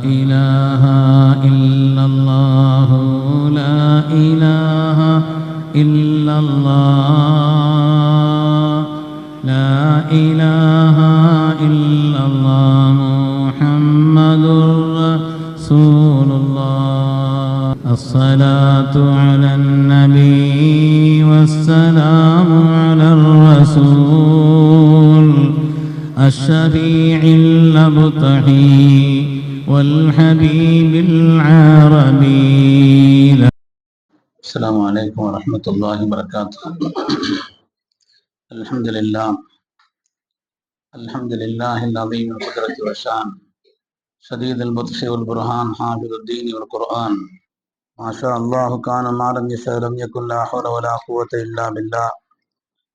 إله إلا الله لا إله إلا الله لا إله إلا الله محمد رسول الله الصلاة على النبي والسلام على الرسول الشفيع المبتغي والحبيب العربي. السلام عليكم ورحمة الله وبركاته. الحمد لله العظيم القدرة والشان شديد البطش والبرهان حافظ الدين والقرآن ما شاء الله كان ما لم يشاء لم يكن لا حول ولا قوة إلا بالله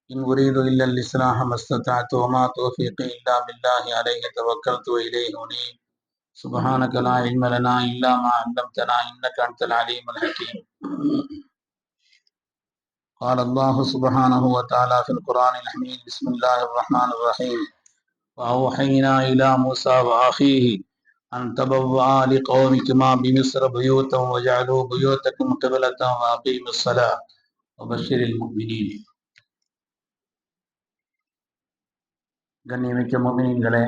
إن أريد إلا الإصلاح ما استطعت وما توفيقي إلا بالله عليه توكلت وإليه أنيب سبحانك لا علم لنا إلا ما علمتنا إنك أنت العليم الحكيم. قال الله سبحانه وتعالى في القرآن الحميد بسم الله الرحمن الرحيم وأوحينا إلى موسى وأخيه أن تبوأ لقومكما بمصر بيوتا وجعلوا بيوتكم قبلة وأقيموا الصلاة وبشر المؤمنين. கண்ணியமிக்க முஃமினீன்களே,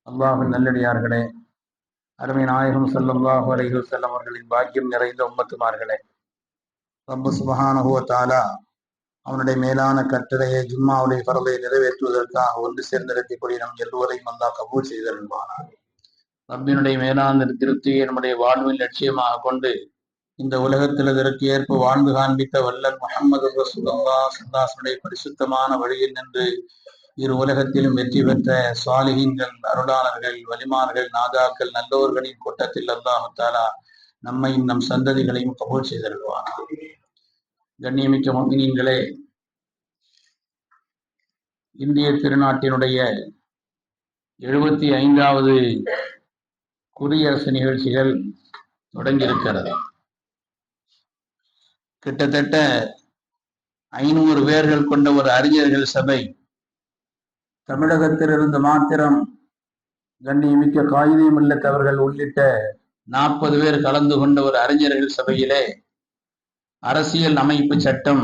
அல்லாஹ்வின் நல்லடியார்களே, அருமை நாயகம் ஸல்லல்லாஹு அலைஹி வஸல்லம் அவர்களின் பாக்கியம் நிறைந்த உம்மத்துமார்களே, ரப்பு சுப்ஹானஹு வ தஆலா அவனுடைய மேலான கட்டளையை ஜும்மாவுடைய ஃபர்லை நிறைவேற்றுவதற்காக ஒன்று சேர்ந்திருக்கக்கூடிய நம் எல்லோரையும் அல்லாஹ் கபூல் செய்தருள்வானாக. ரப்பினுடைய மேலான திருப்தியை நம்முடைய வாழ்வின் லட்சியமாக கொண்டு இந்த உலகத்தில் இதற்கு ஏற்ப வாழ்ந்து காண்பித்த வல்லல் முஹம்மது ரசூலுல்லாஹ் ஸல்லல்லாஹு அலைஹி வஸல்லம் பரிசுத்தமான வழியில் நின்று இரு உலகத்திலும் வெற்றி பெற்ற சாலிஹீன்கள், அருளாளர்கள், வலிமார்கள், நாதாக்கள், நல்லோர்களின் கூட்டத்தில் அல்லாஹ் தஆலா நம்மையும் நம் சந்ததிகளையும் கபூல் செய்தருள்வானாக. கண்ணியமிக்க முஃமினீன்களே, இந்திய திருநாட்டினுடைய 75வது குடியரசு நிகழ்ச்சிகள் தொடங்கியிருக்கிறது. கிட்டத்தட்ட 500 பேர்கள் கொண்ட ஒரு அறிஞர்கள் சபை தமிழகத்திலிருந்து மாத்திரம் கண்ணியமிக்க காயிதே மில்லத் அவர்கள் உள்ளிட்ட 40 பேர் கலந்து கொண்ட ஒரு அறிஞர்கள் சபையிலே அரசியல் அமைப்பு சட்டம்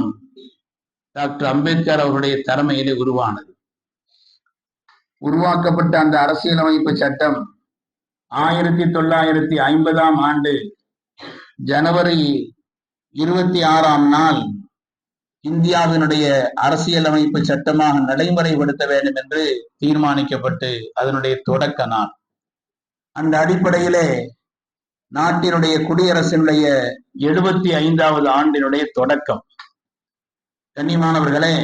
டாக்டர் அம்பேத்கர் அவருடைய தலைமையிலே உருவாக்கப்பட்ட அந்த அரசியலமைப்பு சட்டம் 1950ஆம் ஆண்டு ஜனவரி 26ஆம் நாள் இந்தியாவினுடைய அரசியலமைப்பு சட்டமாக நடைமுறைப்படுத்த வேண்டும் என்று தீர்மானிக்கப்பட்டு அதனுடைய தொடக்க நாள். அந்த அடிப்படையிலே நாட்டினுடைய குடியரசினுடைய 75வது ஆண்டினுடைய தொடக்கம். கண்ணியமானவர்களே,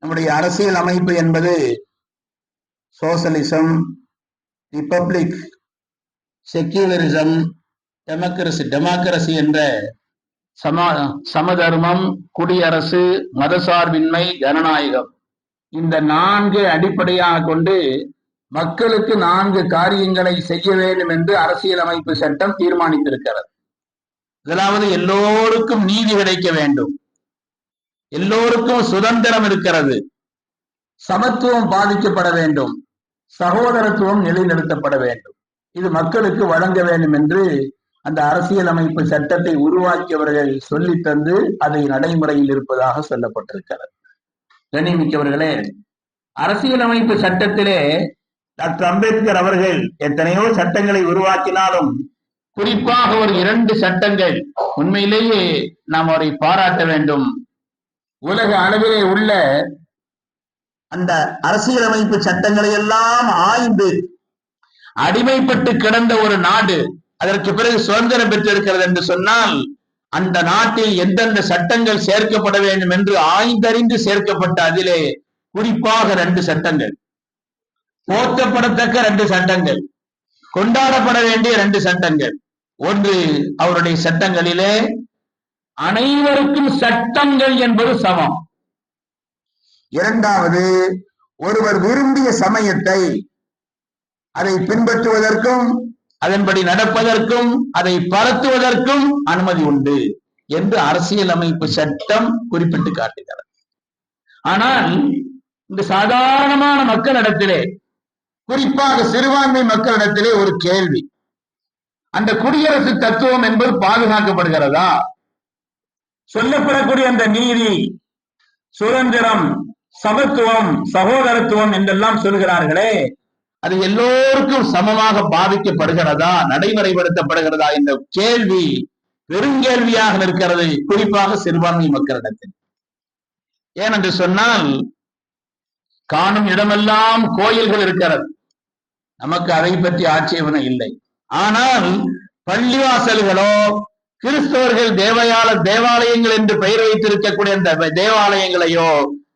நம்முடைய அரசியல் அமைப்பு என்பது சோசலிசம், ரிபப்ளிக், செக்யூலரிசம், டெமோக்ரசி என்ற சமதர்மம், குடியரசு, மதசார்பின்மை, ஜனநாயகம், இந்த 4 அடிப்படையாக கொண்டு மக்களுக்கு 4 காரியங்களை செய்ய வேண்டும் என்று அரசியலமைப்பு சட்டம் தீர்மானித்திருக்கிறது. முதலாவது, எல்லோருக்கும் நீதி கிடைக்க வேண்டும், எல்லோருக்கும் சுதந்திரம் இருக்கிறது, சமத்துவம் பாதிக்கப்பட வேண்டும், சகோதரத்துவம் நிலைநிறுத்தப்பட வேண்டும், இது மக்களுக்கு வழங்க வேண்டும் என்று அந்த அரசியலமைப்பு சட்டத்தை உருவாக்கியவர்கள் சொல்லி தந்து அதை நடைமுறையில் இருப்பதாக சொல்லப்பட்டிருக்கிறது. கண்ணியமிக்கவர்களே, அரசியலமைப்பு சட்டத்திலே டாக்டர் அம்பேத்கர் அவர்கள் எத்தனையோ சட்டங்களை உருவாக்கினாலும் குறிப்பாக ஒரு 2 சட்டங்கள் உண்மையிலேயே நாம் அவரை பாராட்ட வேண்டும். உலக அளவிலே உள்ள அந்த அரசியலமைப்பு சட்டங்களை எல்லாம் ஆய்ந்து அடிமைப்பட்டு கிடந்த ஒரு நாடு அதற்கு பிறகு சுதந்திரம் பெற்றிருக்கிறது என்று சொன்னால் அந்த நாட்டில் எந்தெந்த சட்டங்கள் சேர்க்கப்பட வேண்டும் என்று ஆய்ந்தறிந்து சேர்க்கப்பட்ட அதிலே குறிப்பாக 2 சட்டங்கள், போற்றப்படத்தக்க 2 சட்டங்கள், கொண்டாடப்பட வேண்டிய 2 சட்டங்கள். ஒன்று, அவருடைய சட்டங்களிலே அனைவருக்கும் சட்டங்கள் என்பது சமம். இரண்டாவது, ஒருவர் விரும்பிய சமயத்தை அதை பின்பற்றுவதற்கும் அதன்படி நடப்பதற்கும் அதை பரத்துவதற்கும் அனுமதி உண்டு என்று அரசியலமைப்பு சட்டம் குறிப்பிட்டு காட்டுகிறது. ஆனால் இந்த சாதாரணமான மக்களிடத்திலே, குறிப்பாக சிறுபான்மை மக்களிடத்திலே ஒரு கேள்வி, அந்த குடியரசு தத்துவம் என்பது பாதுகாக்கப்படுகிறதா? சொல்லப்படக்கூடிய அந்த நீதி, சுதந்திரம், சமத்துவம், சகோதரத்துவம் என்றெல்லாம் சொல்கிறார்களே, அது எல்லோருக்கும் சமமாக பாதிக்கப்படுகிறதா, நடைமுறைப்படுத்தப்படுகிறதா என்ற கேள்வி பெருங்கேள்வியாக இருக்கிறது, குறிப்பாக சிறுபான்மை மக்களிடத்தில். ஏனென்று சொன்னால், காணும் இடமெல்லாம் கோயில்கள் இருக்கிறது, நமக்கு அதை பற்றி ஆட்சேபனை இல்லை. ஆனால் பள்ளிவாசல்களோ, கிறிஸ்தவர்கள் தேவாலயங்கள் என்று பெயர் வைத்திருக்கக்கூடிய அந்த தேவாலயங்களையோ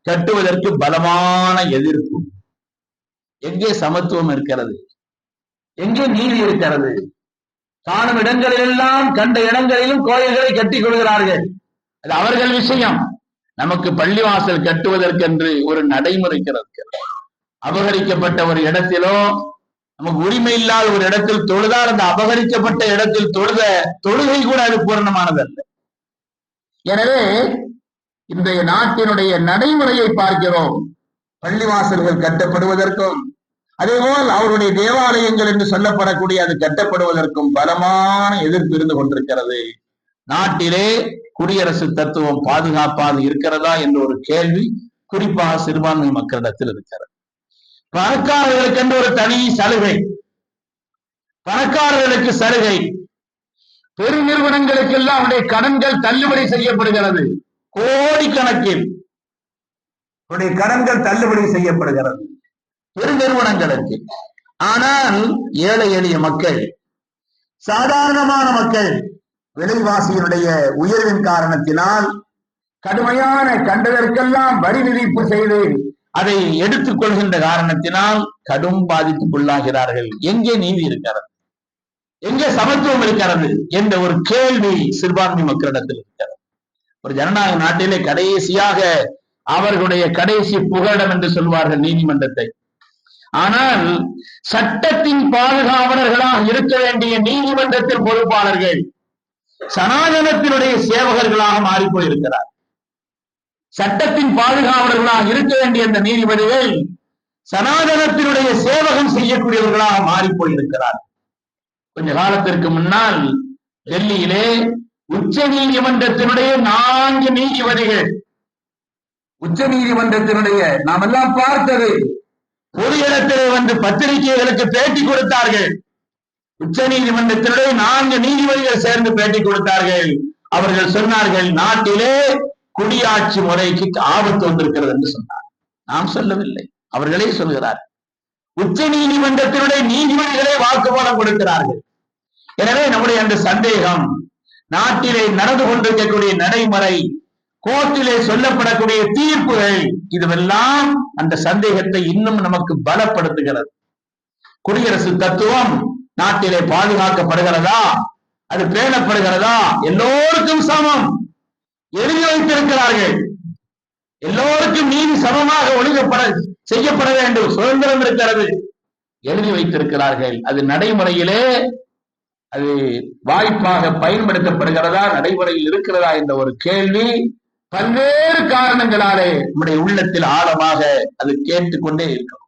கட்டுவதற்கு பலமான எதிர்ப்பு. எங்கே சமத்துவம் இருக்கிறது? எங்கே நீதி இருக்கிறது? காணும் இடங்களிலெல்லாம், கண்ட இடங்களிலும் கோயில்களை கட்டிக் கொள்கிறார்கள். அது அவர்கள் விஷயம். நமக்கு பள்ளிவாசல் கட்டுவதற்கென்று ஒரு நடைமுறை இருக்கிறது. அபகரிக்கப்பட்ட ஒரு இடத்திலோ, நமக்கு உரிமை இல்லாத ஒரு இடத்தில் தொழுதால் அந்த அபகரிக்கப்பட்ட இடத்தில் தொழுகை கூட அது பூரணமானதல்ல. எனவே இந்த நாட்டினுடைய நடைமுறையை பார்க்கிறோம். பள்ளிவாசல்கள் கட்டப்படுவதற்கும், அதேபோல் அவருடைய தேவாலயங்கள் என்று சொல்லப்படக்கூடிய அது கட்டப்படுவதற்கும் பலமான எதிர்ப்பு இருந்து கொண்டிருக்கிறது. நாட்டிலே குடியரசு தத்துவம் பாதுகாப்பாக இருக்கிறதா என்ற ஒரு கேள்வி குறிப்பாக சிறுபான்மை மக்களிடத்தில் இருக்கிறது. பணக்காரர்களுக்கு என்று ஒரு தனி சலுகை, பணக்காரர்களுக்கு சலுகை, பெருநிறுவனங்களுக்கு எல்லாம் அவருடைய கடன்கள் தள்ளுபடி செய்யப்படுகிறது, கோடிக்கணக்கில் கடன்கள் தள்ளுபடி செய்யப்படுகிறது பெருநிறுவனங்களுக்கு. ஆனால் ஏழை எளிய மக்கள், சாதாரணமான மக்கள், விலைவாசியினுடைய உயர்வின் காரணத்தினால் கடுமையான கண்டதற்கெல்லாம் வரி விதிப்பு செய்து அதை எடுத்துக் கொள்கின்ற காரணத்தினால் கடும் பாதிப்புக்குள்ளாகிறார்கள். எங்கே நீதி இருக்கிறது? எங்கே சமத்துவம் இருக்கிறது என்ற ஒரு கேள்வி சிறுபான்மை மக்களிடத்தில் இருக்கிறது. ஒரு ஜனநாயக நாட்டிலே கடைசியாக அவர்களுடைய கடைசி புகலிடம் என்று சொல்வார்கள் நீதிமன்றத்தை. ஆனால் சட்டத்தின் பாதுகாவலர்களாக இருக்க வேண்டிய நீதிமன்றத்தின் பொறுப்பாளர்கள் சனாதனத்தினுடைய சேவகர்களாக மாறிப்போயிருக்கிறார். சட்டத்தின் பாதுகாவலர்களாக இருக்க வேண்டிய அந்த நீதிபதிகள் சனாதனத்தினுடைய சேவகம் செய்யக்கூடியவர்களாக மாறிப்போயிருக்கிறார். கொஞ்ச காலத்திற்கு முன்னால் டெல்லியிலே உச்ச நீதிமன்றத்தினுடைய 4 நீதிபதிகள், உச்ச நீதிமன்றத்தினுடைய நாம் எல்லாம் பார்த்தது, பொது இடத்திலே வந்து பத்திரிகைகளுக்கு பேட்டி கொடுத்தார்கள். உச்ச நீதிமன்றத்தினுடைய 4 நீதிபதிகள் சேர்ந்து பேட்டி கொடுத்தார்கள். அவர்கள் சொன்னார்கள், நாட்டிலே குடியாட்சி முறைக்கு ஆபத்து வந்திருக்கிறது என்று சொன்னார். நாம் சொல்லவில்லை, அவர்களே சொல்கிறார். உச்ச நீதிமன்றத்தினுடைய நீதிபதிகளே வாக்குமூலம் கொடுக்கிறார்கள். எனவே நம்முடைய அந்த சந்தேகம், நாட்டிலே நடந்து கொண்டிருக்கக்கூடிய நடைமுறை, கோர்ட்டிலே சொல்லப்படக்கூடிய தீர்ப்புகள், இதுவெல்லாம் அந்த சந்தேகத்தை இன்னும் நமக்கு பலப்படுத்துகிறது. குடியரசு தத்துவம் நாட்டிலே பாதுகாக்கப்படுகிறதா? அது பேணப்படுகிறதா? எல்லோருக்கும் சமம் எழுதி வைத்திருக்கிறார்கள். எல்லோருக்கும் நீதி சமமாக ஒழுங்கப்பட செய்யப்பட வேண்டும், சுதந்திரம் இருக்கிறது, எழுதி வைத்திருக்கிறார்கள். அது நடைமுறையிலே அது வாய்ப்பாக பயன்படுத்தப்படுகிறதா, நடைமுறையில் இருக்கிறதா என்ற ஒரு கேள்வி பல்வேறு காரணங்களாலே நம்முடைய உள்ளத்தில் ஆழமாக அது கேட்டுக்கொண்டே இருக்கும்.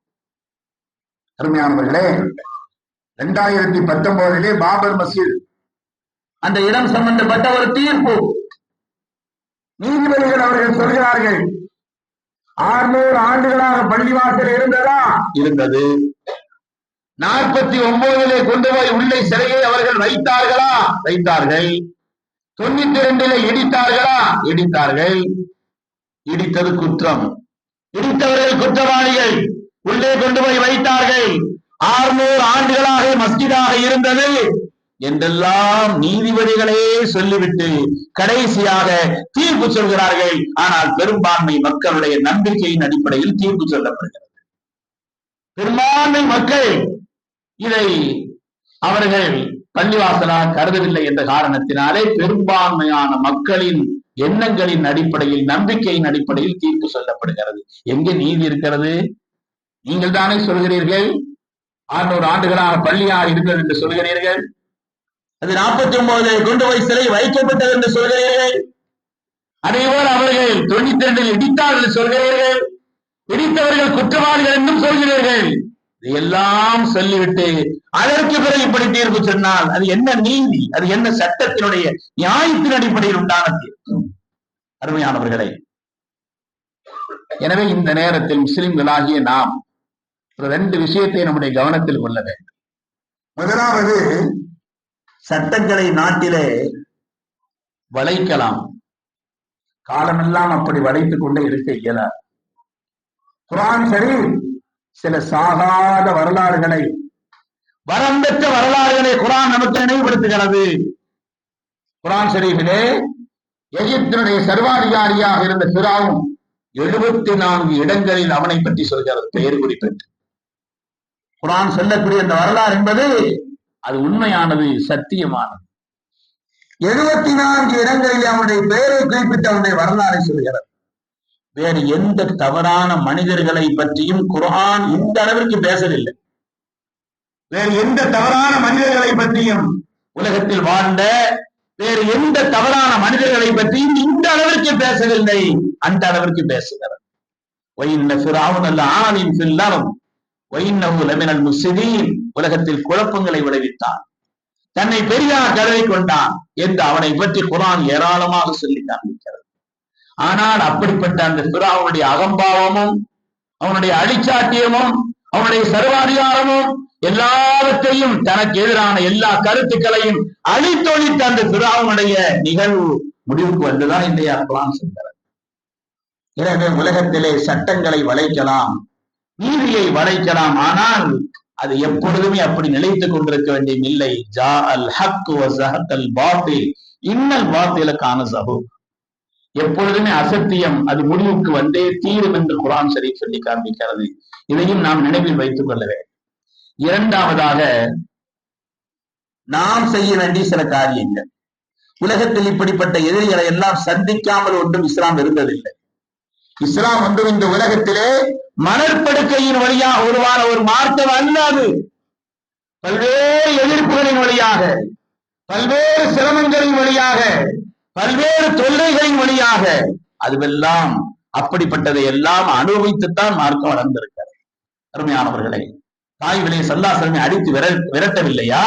அருமையானவர்களே, 2019 பாபர் மசீத் அந்த இடம் சம்பந்தப்பட்ட ஒரு தீர்ப்பு, நீதிபதிகள் அவர்கள் சொல்கிறார்கள், 600 ஆண்டுகளாக பள்ளிவாசல் இருந்ததா? இருந்தது. 49 கொண்டு போய் உள்ளே சிலையை அவர்கள் வைத்தார்களா? வைத்தார்கள். 92 இடித்தார்களா? இடித்தார்கள். இடித்தது குற்றம், இடித்தவர்கள் குற்றவாளிகள், உள்ளே கொண்டு போய் வைத்தார்கள். 600 ஆண்டுகளாக மஸ்ஜிதாக இருந்தது என்றெல்லாம் நீதிபதிகளே சொல்லிவிட்டு கடைசியாக தீர்ப்பு சொல்கிறார்கள். ஆனால் பெரும்பான்மை மக்களுடைய நம்பிக்கையின் அடிப்படையில் தீர்ப்பு சொல்லப்படுகிறது. பெரும்பான்மை மக்கள் இதை அவர்கள் பள்ளிவாசலாக கருதவில்லை என்ற காரணத்தினாலே பெரும்பான்மையான மக்களின் எண்ணங்களின் அடிப்படையில், நம்பிக்கையின் அடிப்படையில் தீர்ப்பு சொல்லப்படுகிறது. எங்கே நீதி இருக்கிறது? நீங்கள் தானே சொல்கிறீர்கள் 600 ஆண்டுகளாக பள்ளியாக இருந்தது என்று சொல்கிறீர்கள். அது 49 கொண்டு போய் சிலை வைக்கப்பட்டது என்று சொல்கிறீர்கள். அதேபோல் அவர்கள் 92 இடித்தார்கள் சொல்கிறீர்கள். இடித்தவர்கள் குற்றவாளிகள் என்றும் சொல்கிறீர்கள். எல்லாம் சொல்லிவிட்டு அதற்கு பிறகு இப்படி தீர்ப்பு சொன்னால் அது என்ன நீதி, அது என்ன சட்டத்தினுடைய நியாயத்தின் அடிப்படையில் உண்டான தீர்ப்பு? அருமையானவர்களே, எனவே இந்த நேரத்தில் முஸ்லிம்களாகிய நாம் ரெண்டு விஷயத்தை நம்முடைய கவனத்தில் கொள்ள வேண்டும். முதலாவது, சட்டங்களை நாட்டிலே வளைக்கலாம், காலமெல்லாம் அப்படி வளைத்துக் கொண்டே இருக்க இயலாது. குர்ஆன் ஷரீஃப் சில சாகாத வரலாறுகளை, வரம்பெற்ற வரலாறுகளை குர்ஆன் நமக்கு நினைவுபடுத்துகிறது. குர்ஆன் ஷரீஃபிலே எகிப்தினுடைய சர்வாதிகாரியாக இருந்த ஃபிரௌன் 74 இடங்களில் அவனை பற்றி சொல்கிறது, பெயர் குறிப்பிட்டு. குர்ஆன் சொல்லக்கூடிய அந்த வரலாறு என்பது அது உண்மையானது, சத்தியமானது. 74 இடங்களில் அவனுடைய பெயரை குறிப்பிட்டு அவனுடைய வரலாறை சொல்கிறது. வேறு எந்த தவறான மனிதர்களை பற்றியும் குர்ஆன் இந்த அளவிற்கு பேசவில்லை. வேறு எந்த தவறான மனிதர்களை பற்றியும், உலகத்தில் வாழ்ந்த வேறு எந்த தவறான மனிதர்களை பற்றியும் இந்த அளவிற்கு பேசவில்லை, அந்த அளவிற்கு பேசுகிறது. உலகத்தில் குழப்பங்களை விளைவித்தான், தன்னை பெரியார் கருதி கொண்டான் என்று அவனை பற்றி குர்ஆன் ஏராளமாக சொல்லி காண்பிக்கிறது. ஆனால் அப்படிப்பட்ட அந்த ஃபிரௌனுடைய அகம்பாவமும், அவனுடைய அழிச்சாட்டியமும், அவனுடைய சர்வாதிகாரமும், எல்லாவற்றையும் தனக்கு எதிரான எல்லா கருத்துக்களையும் அழித்தொழித்த அந்த ஃபிரௌனுடைய நிகழ்வு முடிவுக்கு வந்துதான் இல்லையா குர்ஆன் சொல்கிறது. எனவே உலகத்திலே சட்டங்களை வளைக்கலாம், நீதியை வளைக்கலாம், ஆனால் அது எப்பொழுதுமே அப்படி நிலைத்துக் கொண்டிருக்க வேண்டிய இல்லை. ஜா அல் ஹக் வ ஸஹகல் பாத்தில் இன்னல் பாத்தில கான ஸஹூக். எப்பொழுதுமே அசத்தியம் அது முடிவுக்கு வந்தே தீரும் என்று குர்ஆன் ஷரீஃப் சொல்லி காண்பிக்கிறது. இதையும் நாம் நினைவில் வைத்துக் கொள்ள வேண்டும். இரண்டாவதாக, நாம் செய்ய வேண்டிய சில காரியங்கள். உலகத்தில் இப்படிப்பட்ட எதிரிகளை எல்லாம் சந்திக்காமல் ஒன்றும் இஸ்லாம் இருந்ததில்லை. இஸ்லாம் ஒன்றும் இந்த உலகத்திலே மணற்படுக்கையின் வழியாக உருவான ஒரு மார்க்கம் அல்லாது, பல்வேறு எதிர்ப்புகளின் வழியாக, பல்வேறு சிரமங்களின் வழியாக, பல்வேறு தொல்லைகளின் வழியாக, அதுவெல்லாம் அப்படிப்பட்டதை எல்லாம் அனுபவித்துத்தான் மார்க்கம் வளர்ந்திருக்கிறது. அருமையானவர்களை, தாய்களை சல்லாசலமை அடித்து விரட்டவில்லையா?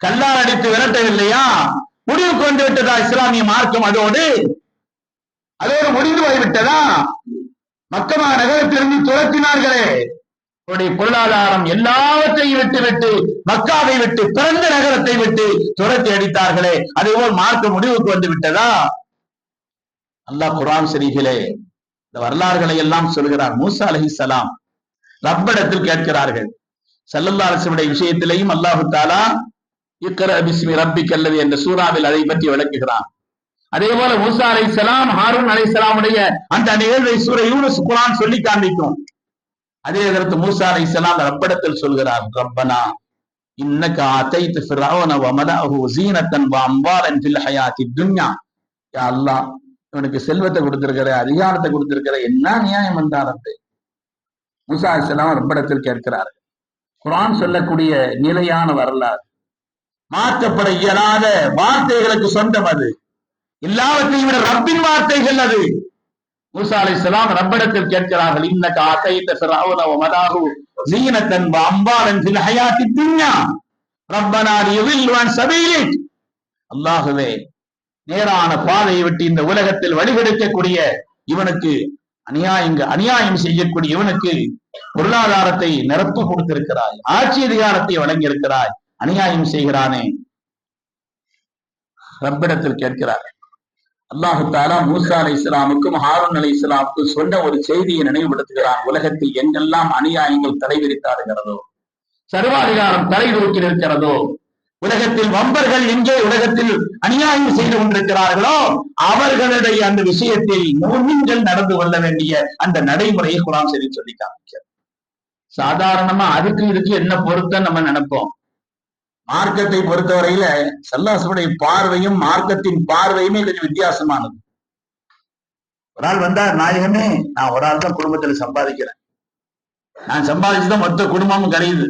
கல்லால் அடித்து விரட்டவில்லையா? முடிவுக்கு வந்து விட்டதா இஸ்லாமிய மார்க்கம்? அதோடு முடிந்து போய்விட்டதா? மக்கமா நகரத்திலிருந்து துரத்தினார்களே, பொருளாதாரம் எல்லாவற்றையும் விட்டு மக்காவை விட்டு, பிறந்த நகரத்தை விட்டு துரத்தி அடித்தார்களே, அதேபோல் மார்க்க முடிவுக்கு வந்து விட்டதா? அல்லாஹ் குர்ஆன் ஷரீஃபிலே இந்த வரலாறுகளை எல்லாம் சொல்கிறார். மூசா அலைஹிஸ்ஸலாம் ரப்பிடத்தில் கேட்கிறார்கள். ஸல்லல்லாஹு அலைஹி வஸல்லம் விஷயத்திலேயும் அல்லாஹ் தஆலா இக்ரா பிஸ்மி ரப்பிக்கல்லதி என்ற சூராவில் அதை பற்றி விளக்குகிறான். அதே போல மூசா அலைஹிஸ்ஸலாம், ஹாரூன் அலைஹிஸ்ஸலாமுடைய அந்த நிகழ்வை சூரா யூனுஸ் குர்ஆன் சொல்லி காண்பிக்கும். அதே நேரத்தில் மூசா அலைஹிஸ்ஸலாம் ரப்பிடத்தில் சொல்கிறார், ரப்பனா இன்னக ஆதைத ஃபிரௌன வ மலஅஹு ஸீனத்தன் வ அம்வாலன் ஃபில் ஹயாத்தித் துன்யா. யா அல்லாஹ், இவனுக்கு செல்வத்தை கொடுத்திருக்கிற, அதிகாரத்தை கொடுத்திருக்கிற, என்ன நியாயம் வந்தாரது? மூசா அலைஹிஸ்ஸலாம் ரப்பிடத்தில் கேட்கிறார். குர்ஆன் சொல்லக்கூடிய நிலையான வரலாறு, மாற்றப்பட இயலாத வார்த்தைகளுக்கு சொந்தம் அது. எல்லாவற்றையும் விட ரப்பின் வார்த்தைகள் அது. மூசா அலைஹிஸ்ஸலாம் ரப்பிடத்தில் கேட்கிறார்கள், இன்னக ஆதைத ஃபிரௌன வ மலஅஹு ஸீனத்தன் வ அம்வாலன் ஃபில் ஹயாத்தித் துன்யா ரப்பனா லியுதில்லு அன் ஸபீலிக். அல்லாஹ்வே, நேரான பாதையை விட்டு இந்த உலகத்தில் வழிகெடுக்கக்கூடிய இவனுக்கு, அநியாயம் செய்யக்கூடிய இவனுக்கு பொருளாதாரத்தை நிரப்ப கொடுத்திருக்கிறாய், ஆட்சி அதிகாரத்தை வழங்கி இருக்கிறாய், அநியாயம் செய்கிறானே. ரப்பிடத்தில் கேட்கிறார். அல்லாஹு தஆலா மூசா அலைஹிஸ்ஸலாமுக்கும் ஹாரூன் அலைஹிஸ்ஸலாமுக்கும் சொன்ன ஒரு செய்தியை நினைவுபடுத்துகிறான். உலகத்தில் எங்கெல்லாம் அநியாயங்கள் தலைவிரித்தாடுகிறதோ, சர்வாதிகாரம் தலை தூக்கி நிற்கிறதோ, உலகத்தில் வம்பர்கள் எங்கே உலகத்தில் அநியாயம் செய்து கொண்டிருக்கிறார்களோ, அவர்களுடைய அந்த விஷயத்தில் முஃமின்கள் நடந்து கொள்ள வேண்டிய அந்த நடைமுறையை குர்ஆன் ஷரீஃப் சொல்லி காமிக்கிறது. சாதாரணமா அதுக்கு இதுக்கு என்ன பொருத்தம் நம்ம நினைப்போம். மார்க்கத்தை பொறுத்தவரையில ஸல்லல்லாஹு பார்வையும் மார்க்கத்தின் பார்வையுமே கொஞ்சம் வித்தியாசமானது. ஒரு ஆள் வந்தார், நாயகமே, நான் ஒரு ஆள் தான் குடும்பத்துல சம்பாதிக்கிறேன், நான் சம்பாதிச்சுதான் மொத்த குடும்பமும் கரையுது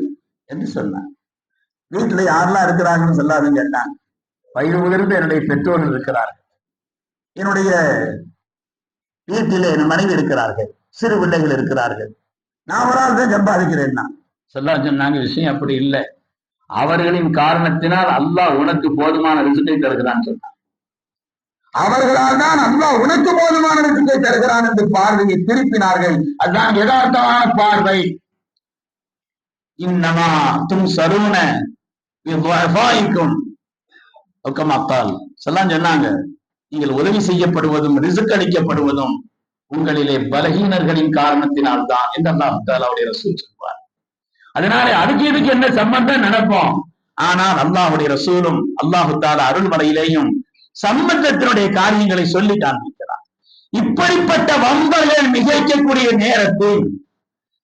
என்று சொன்னான். வீட்டுல யாரெல்லாம் இருக்கிறாங்கன்னு சொல்லாதுன்னு கேட்டாங்க. வயது முதிர்ந்து என்னுடைய பெற்றோர்கள் இருக்கிறார்கள், என்னுடைய வீட்டிலே என் மனைவி இருக்கிறார்கள், சிறு பிள்ளைகள் இருக்கிறார்கள், நான் ஒரு ஆள் தான் சம்பாதிக்கிறேன்னா. சொன்னாங்க விஷயம் அப்படி இல்லை. அவர்களின் காரணத்தினால் அல்லாஹ் உனக்கு போதுமான ரிசுக்கை தருகிறான்னு சொன்னான். அவர்களால் தான் அல்லாஹ் உனக்கு போதுமான ரிசுக்கை தருகிறான் என்று பார்வையை திருப்பினார்கள். அதுதான் யதார்த்தமான பார்வை. இன்னமா தும் சருண சொன்னாங்க, நீங்கள் உதவி செய்யப்படுவதும் ரிசுக் அளிக்கப்படுவதும் உங்களிலே பலகீனர்களின் காரணத்தினால் தான் என்று அல்லாஹ் தஆலாவுடைய ரசூல் சொல்வார். அதனால அதுக்கு இதுக்கு என்ன சம்பந்தம் நினைப்போம். ஆனால் அல்லாஹுடைய ரசூலும் அல்லாஹு தஆலா அருள்மறையிலேயும் சம்பந்தத்தினுடைய காரியங்களை சொல்லி காண்பிக்கிறார். இப்படிப்பட்ட வம்பர்கள் மிகைக்கக்கூடிய நேரத்தில்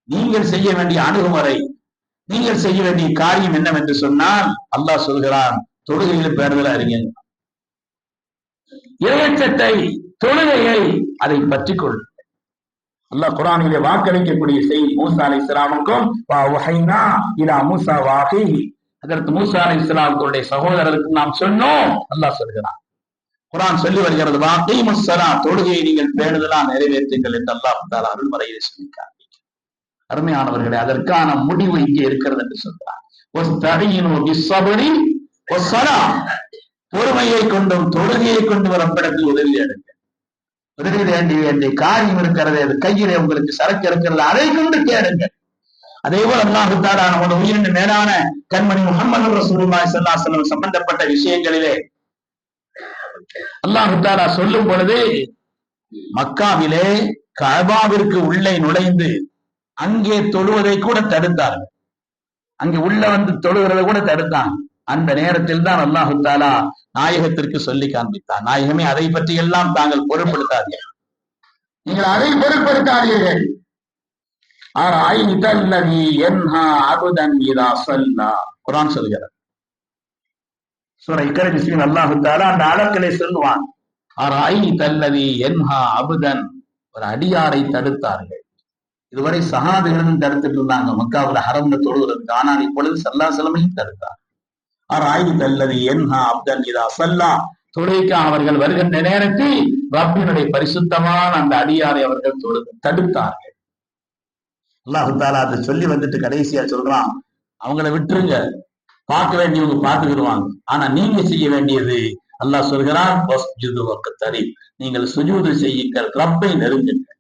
நீங்கள் செய்ய வேண்டிய அணுகுமுறை, நீங்கள் செய்ய வேண்டிய காரியம் என்னவென்று சொன்னால், அல்லாஹ் சொல்கிறான், தொழுகையில் பேருதலா இருங்க. இறையச்சத்தை, தொழுகையை அதை பற்றி கொள். அல்லாஹ் குர்ஆனிலே வாக்களிக்கக்கூடிய செய்தி மூசா அலைஹிஸ்ஸலாமுக்கும் மூசா வாஹி, அதற்கு மூசா அலைஹிஸ்ஸலாமுடைய சகோதரருக்கு நாம் சொன்னோம். அல்லாஹ் சொல்கிறான், குர்ஆன் சொல்லி வருகிறது, வாகீமுஸ்ஸலா, தொழுகையை நீங்கள் பேணுதலா நிறைவேற்றுங்கள் என்று அல்லாஹ் தஆலா அருள்மறையிலே சொல்லியிருக்கிறார். அருமையானவர்களே, அதற்கான முடிவு இங்கே இருக்கிறது என்று சொல்றார். பொறுமையை கொண்டும் தொழுகையை கொண்டு வரப்படத்தில் உதவி எடுங்க. உதவி வேண்டிய காரியம் இருக்கிறது, அது கையிலே உங்களுக்கு சரக்கு இருக்கிறது, அதை கொண்டு கேளுங்க. அதே போல அல்லாஹ் தஆலா நம்முடைய உயிரின் மேலான கண்மணி முஹம்மது ரசூலுல்லாஹி ஸல்லல்லாஹு அலைஹி வஸல்லம் சம்பந்தப்பட்ட விஷயங்களிலே அல்லாஹ் தஆலா சொல்லும் பொழுது, மக்காவிலே கஅபாவிற்கு உள்ளே நுழைந்து அங்கே தொழுவதை கூட தடுத்தார்கள். அங்கே உள்ள வந்து தொழுகிறதை கூட தடுத்தாங்க. அந்த நேரத்தில் தான் அல்லாஹு தஆலா நாயகத்திற்கு சொல்லி காண்பித்தார், நாயகமே, அதை பற்றி எல்லாம் தாங்கள் பொருட்படுத்தாதீர்கள், நீங்கள் அதை பொருட்படுத்தாதீர்கள். குர்ஆன் சொல்கிறார், சூரா இக்ரா அல்லாஹு தஆலா அந்த ஆளக்களை சொல்லுவான், ஒரு அடியாரை தடுத்தார்கள். இதுவரை சஹாபிகளும் தடுத்துட்டு இருந்தாங்க மக்காவுல ஹரம்ல தொழுகிறதுக்கு. ஆனால் இப்பொழுது ஸல்லல்லாஹு அலைஹி வஸல்லம் தடுத்தார். தொழுகைக்காக அவர்கள் வருகின்ற நேரத்தில் ரப்பினுடைய பரிசுத்தமான அந்த அடியாரை அவர்கள் தடுத்தார்கள். அல்லாஹ் தஆலா அதை சொல்லி வந்துட்டு கடைசியா சொல்றான், அவங்கள விட்டுருங்க, பார்க்க வேண்டியவங்க பார்த்துக்கிடுவாங்க, ஆனா நீங்க செய்ய வேண்டியது, அல்லாஹ் சொல்கிறான், நீங்கள் சுஜூது செய்யுங்கள், ரப்பை நெருங்குங்கள்,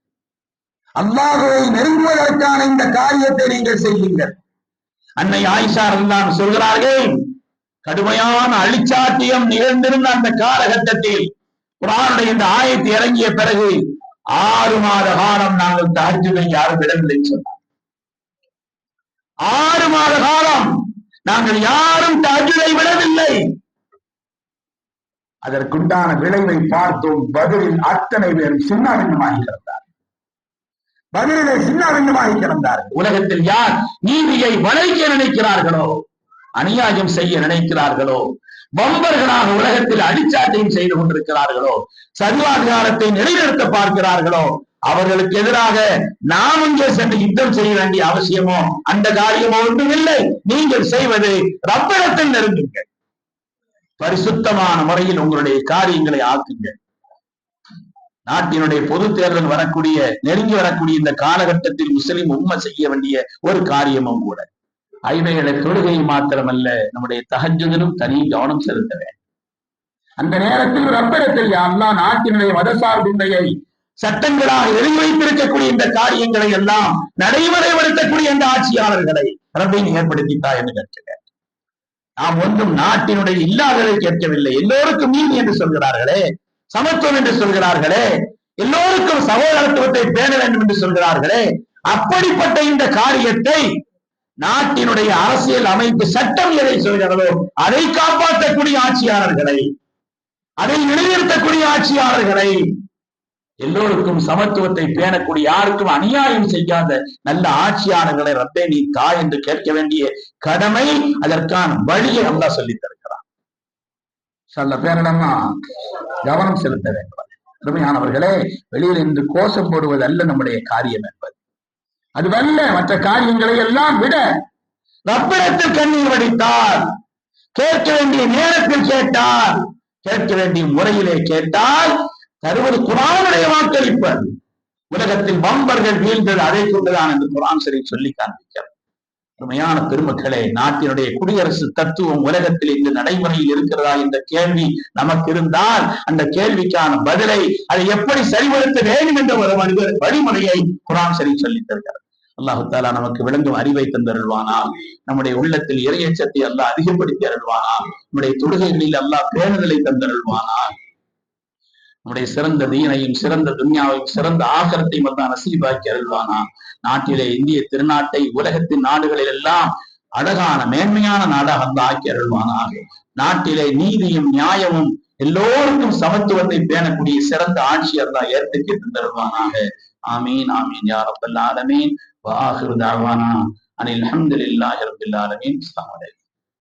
அல்லாஹ்வை நெருங்குவதற்கான இந்த காரியத்தை நீங்கள் செய்யுங்கள். அன்னை ஆயிஷா ரலியல்லாஹு சொல்கிறார்கள், கடுமையான அழிச்சாட்டியம் நிகழ்ந்திருந்த அந்த காலகட்டத்தில் குர்ஆனுடைய இந்த ஆயத்து இறங்கிய பிறகு 6 மாத காலம் நாங்கள் தஹஜ்ஜுதை யாரும் விடவில்லை சொன்னார். 6 மாத காலம் நாங்கள் யாரும் தஹஜ்ஜுதை விடவில்லை. அதற்குண்டான விளைவை பார்த்தோம். பதிலில் அத்தனை பேரும் சின்னாபின்னமாகி கிடந்தார். பதிலே சின்னாபின்னமாகி கிடந்தார்கள். உலகத்தில் யார் நீதியை வளைக்க நினைக்கிறார்களோ, அநியாயம் செய்ய நினைக்கிறார்களோ, வம்பர்களாக உலகத்தில் அடிச்சாட்டையும் செய்து கொண்டிருக்கிறார்களோ, சர்வாதிகாரத்தை நிலைநிறுத்த பார்க்கிறார்களோ, அவர்களுக்கு எதிராக நாம் இங்கே சென்று யுத்தம் செய்ய வேண்டிய அவசியமோ அந்த காரியமோ ஒன்றும் இல்லை. நீங்கள் செய்வது ரப்பிடத்தில் நெருங்குங்கள், பரிசுத்தமான முறையில் உங்களுடைய காரியங்களை ஆக்குங்கள். நாட்டினுடைய பொது தேர்தல் நெருங்கி வரக்கூடிய இந்த காலகட்டத்தில் முஸ்லிம் உம்ம செய்ய வேண்டிய ஒரு காரியமும் கூட ஐவேளை தொழுகை மாத்திரமல்ல, நம்முடைய தஹஜ்ஜுதிலும் தனி கவனம் செலுத்த வேண்டும். அந்த நேரத்தில் ரப்பிடத்தில் அல்லாஹ் நாட்டினுடைய மதசார்பின்மையை சட்டங்களாக எழுதி வைத்திருக்கக்கூடிய இந்த காரியங்களை எல்லாம் நடைமுறைப்படுத்தக்கூடிய இந்த ஆட்சியாளர்களை ரப்பை ஏற்படுத்தித்தா என்று கேட்கிறேன். நாம் ஒன்றும் நாட்டினுடைய இல்லாததை கேட்கவில்லை. எல்லோருக்கும் நீதி என்று சொல்கிறார்களே, சமத்துவம் என்று சொல்கிறார்களே, எல்லோருக்கும் சகோதரத்துவத்தை பேண வேண்டும் என்று சொல்கிறார்களே, அப்படிப்பட்ட இந்த காரியத்தை நாட்டினுடைய அரசியல் அமைப்பு சட்டம் எதை சொல்கிறதோ அதை காப்பாற்றக்கூடிய ஆட்சியாளர்களை, அதை நிலைநிறுத்தக்கூடிய ஆட்சியாளர்களை, எல்லோருக்கும் சமத்துவத்தை பேணக்கூடிய, யாருக்கும் அநியாயம் செய்யாத நல்ல ஆட்சியாளர்களை ரப்பே நீ தா என்று கேட்க வேண்டிய கடமை, அதற்கான வழியை அல்லாஹ் சொல்லித் தருகிறான். சில பேரிடமா கவனம் செலுத்த வேண்டும். அருமையானவர்களே, வெளியில் இன்று கோஷம் போடுவது அல்ல நம்முடைய காரியம் என்பது, அதுவல்ல. மற்ற காரியங்களை எல்லாம் விட ரப்பிடத்தில் கண்ணீர் வடித்தால், கேட்க வேண்டிய நேரத்தில் கேட்டால், கேட்க வேண்டிய முறையிலே கேட்டால் தருவது குர்ஆனுடைய வாக்களிப்பது. உலகத்தில் வம்பர்கள் வீழ்ந்தது அதை கொண்டுதான் என்று குர்ஆன் ஷரீஃப் சொல்லி காண்பிக்கிறது. உண்மையான பெருமக்களே, நாட்டினுடைய குடியரசு தத்துவம் உலகத்தில் இந்த நடைமுறையில் இருக்கிறதா என்ற கேள்வி நமக்கு இருந்தால் அந்த கேள்விக்கான பதிலை அதை எப்படி சரிபடுத்த வேண்டும் என்ற ஒரு வழிமுறையை குர்ஆன் ஷரீஃப் சொல்லித் தருகிறது. அல்லாஹு தஆலா நமக்கு விளங்கும் அறிவை தந்தருள்வானா, நம்முடைய உள்ளத்தில் இறையச்சத்தை அல்லாஹ் அதிகப்படுத்தி அருள்வானா, நம்முடைய தொழுகைகளில் அல்லாஹ் பேணுதலை தந்தருள்வானா, நம்முடைய சிறந்த தீனையும் சிறந்த துன்யாவையும் சிறந்த ஆகரத்தையும் அல்லாஹ் நசீபாக்கி அருள்வானா. நாட்டிலே இந்திய திருநாட்டை உலகத்தின் நாடுகளில் எல்லாம் அழகான மேன்மையான நாடாக அல்லாஹ் ஆக்கி அருள்வானாக. நாட்டிலே நீதியும் நியாயமும் எல்லோருக்கும் சமத்துவத்தை பேணக்கூடிய சிறந்த ஆட்சி அல்லாஹ் ஏற்றுக்கு தந்தருள்வானாக. ஆமீன் ஆமீன் யா ரப்பல் ஆலமீன். வ ஆகிரு தஅவானா அனில் ஹம்துலில்லாஹி ரப்பில் ஆலமீன். அஸ்ஸலாமு அலைக்கும்.